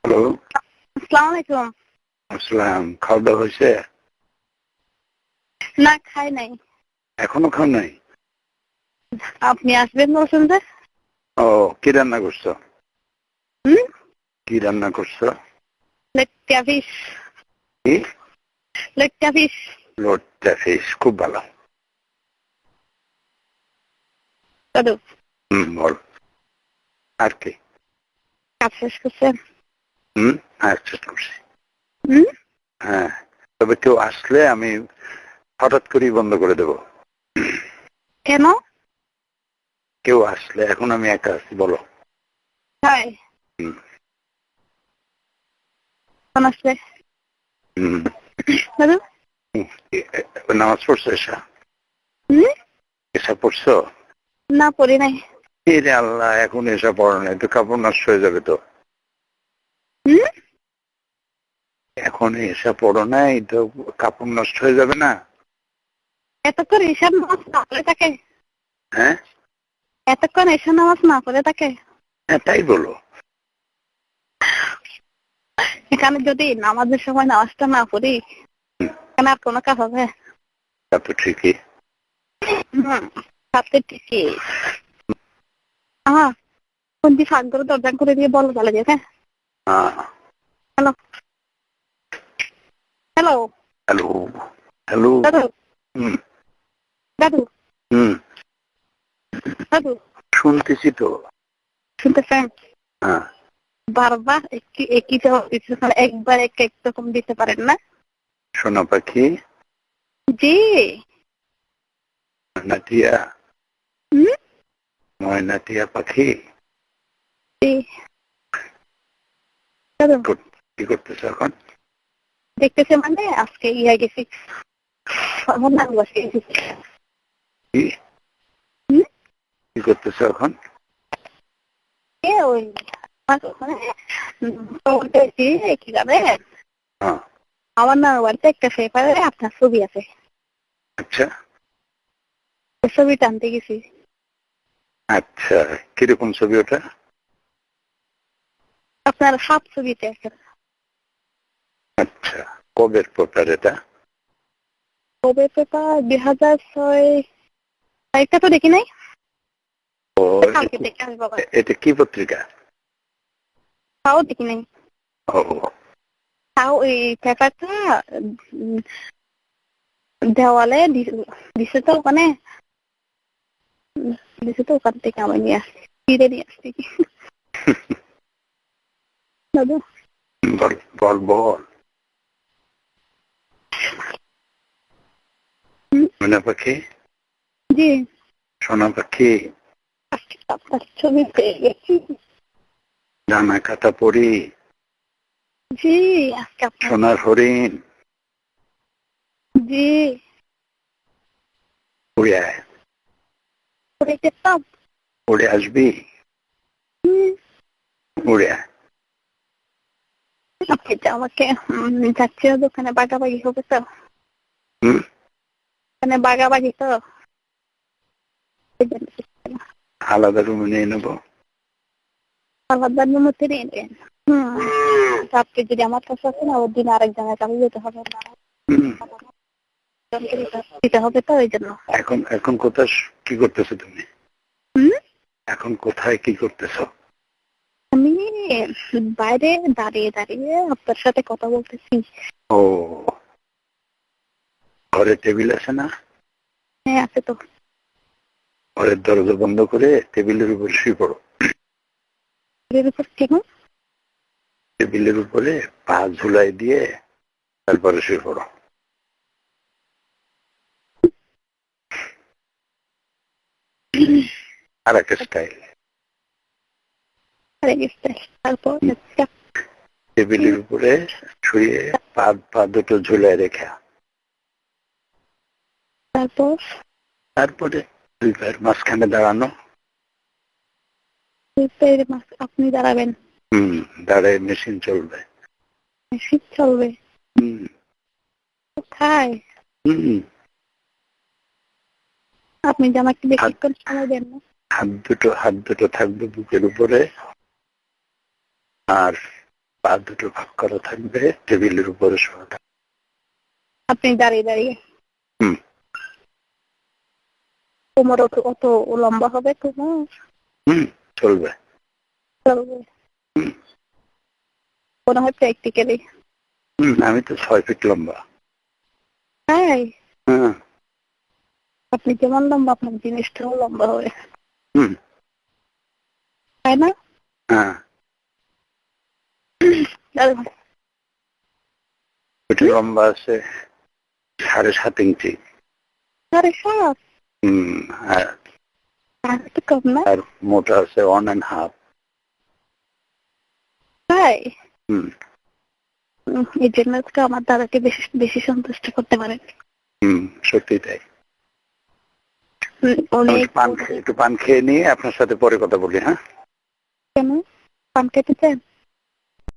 Hello, আসসালামু আলাইকুম। আসসালাম। খাওয়া দাওয়া হয়েছে? না, খাই নাই। এখনো খাও নাই? আপনি আসবেন বলছেন যে? ও, কি রান্না করছো? হুম? কি রান্না করছো? লেটকা ফিশ। কি? লেটকা ফিশ। লোটটা ফিশ, খুব ভালো। দাদু, বল। আর কি? কাজ শেষ করছেন? আচ্ছা, করছি। হুম? হ্যাঁ, তবে কেউ আসলে আমি হঠাৎ করেই বন্ধ করে দেব। কেন? কেউ আসলে, এখন আমি একা আছি, বলো। তাই? হুম, কোন আসবে? হুম। দাদু? নামাজ পড়ছো এসা? হুম? এসা পড়ছো? না, পড়ি নাই। রে আল্লাহ, এখন এসা পড়ো না, একটু কাপড় নষ্ট হয়ে যাবে তো। হুম? এখন এসা পড়ো নাই তো, কাপড় নষ্ট হয়ে যাবে না? এতক্ষণ ঈশার নামাজ না পড়ে থাকে? হ্যাঁ, এতক্ষণ ঈশার নামাজ না পড়ে থাকে? হ্যাঁ, তাই বলো। এখানে যদি নামাজের সময় নামাজটা না পড়ি, এখানে আর কোনো কাজ হবে? তা তো ঠিকই। তাতে ঠিকই। কোনটি ফাঁক করে দরজা করে দিয়ে বলো চলে যেতে। Hello, hello. Hello, hello. দাদু, হুম, দাদু, হুম, দাদু, শুনতেছি তো। শুনতেছেন? হ্যাঁ, বারবার একই জবাব দিচ্ছেন, একবার এক রকম দিতে পারেন না? সোনা পাখি, জি। ময়নাটিয়া, হুম? ময়নাটিয়া পাখি। জি। দাদু, কি করতেছো এখন? দেখতেছে মানে আজকে ইয়া গেছি, আমার নাম বসে গেছি। কি হুম? কি করতেছো এখন? ওই কি যাবে, হ্যাঁ, আমার নাম বাড়িতে একটা পেপারে আপনার ছবি আছে, আচ্ছা, ওই ছবিটা আনতে গেছি। আচ্ছা। কিরকম ছবি ওটা? আপনার সাপ ছবিতে আছে। আচ্ছা, কবের পেপার এটা? কবে পেপার? 2006। তারিখটা তো দেখি নাই। ও, কালকে দেখে আমি বাবা, এটা কি পত্রিকা? তাও দেখি নাই। ও, তাও ওই পেপারটা দেওয়ালে দিছে তো, ওখানে দিছে তো, ওখান থেকে আমি নিয়ে আসছি, ফিরে নিয়ে আসছি। দাদা, বল বল বল। সোনা পাখি, জি, সোনা পাখি, আজকে আপনার ছবি পেয়ে গেছি। ডানা কাটা পরি, জি, আজকে আপনার, সোনার হরিণ, জি, উড়ে আয়, করে যেতাম। উড়ে আসবি, উড়ে আয়। আপনি যে আমাকে যাচ্ছিল দোকানে বাগাবাগি হবে তো, হুম, ওখানে বাগাবাগি তো, আলাদা রুমে নিয়ে নেবো। আলাদার মধ্যে নিয়ে নেন। আপনি যদি আমার কাছে আছে না, ওর দিন আরেক জায়গায় কাজে যেতে হবে না, হুম, দিতে হবে তো, ওই জন্য। এখন এখন কোথায় কি করতেছো তুমি? হুম? এখন কোথায় কি করতেছো? আমি বাইরে দাঁড়িয়ে দাঁড়িয়ে আপনার সাথে কথা বলতেছি। ও, ঘরে টেবিল আছে না? হ্যাঁ, আছে তো। ঘরের দরজা বন্ধ করে টেবিলের উপর শুয়ে পড়ো। এর উপর কেন? টেবিলের উপরে পা ঝুলাই দিয়ে তারপরে শুয়ে পড়ো। আর একটা স্টাইল। তারপর টেবিলের উপরে শুয়ে পা দুটো ঝুলাই রেখা, তারপর তারপরে দুই পায়ের মাঝখানে দাঁড়ানো। আপনি দাঁড়াবেন? দাঁড়ায় মেশিন চলবে। শীত চলবে? হুম, কোথায়? হুম। আপনি যে আমাকে বেশিক্ষণ সময় দেন না। হাত দুটো থাকবে বুকের উপরে, আর পা দুটো ভাগ করা থাকবে, টেবিলের উপরে শোয়া থাকবে। আপনি দাঁড়িয়ে দাঁড়িয়ে হুম। কোমর অত লম্বা হবে কোমর? চলবে। মনে হয় প্র্যাকটিক্যালি। আমি তো 6 ফিট লম্বা। হ্যাঁ, হ্যাঁ। আপনি যেমন লম্বা আপনার জিনিসটাও লম্বা হবে, তাই না? হ্যাঁ। ওইটা লম্বা আছে 7.5 ইঞ্চি। 7.5? তো কম না? আর মোটা আছে 1.5। তাই? হুম। এই জন্য তো আমার দাদাকে বেশি সন্তুষ্ট করতে পারেন। সত্যি তাই। অনেক একটু পান খেয়ে নিয়ে আপনার সাথে পরে কথা বলি। হ্যাঁ, কেন পান খেতে চান?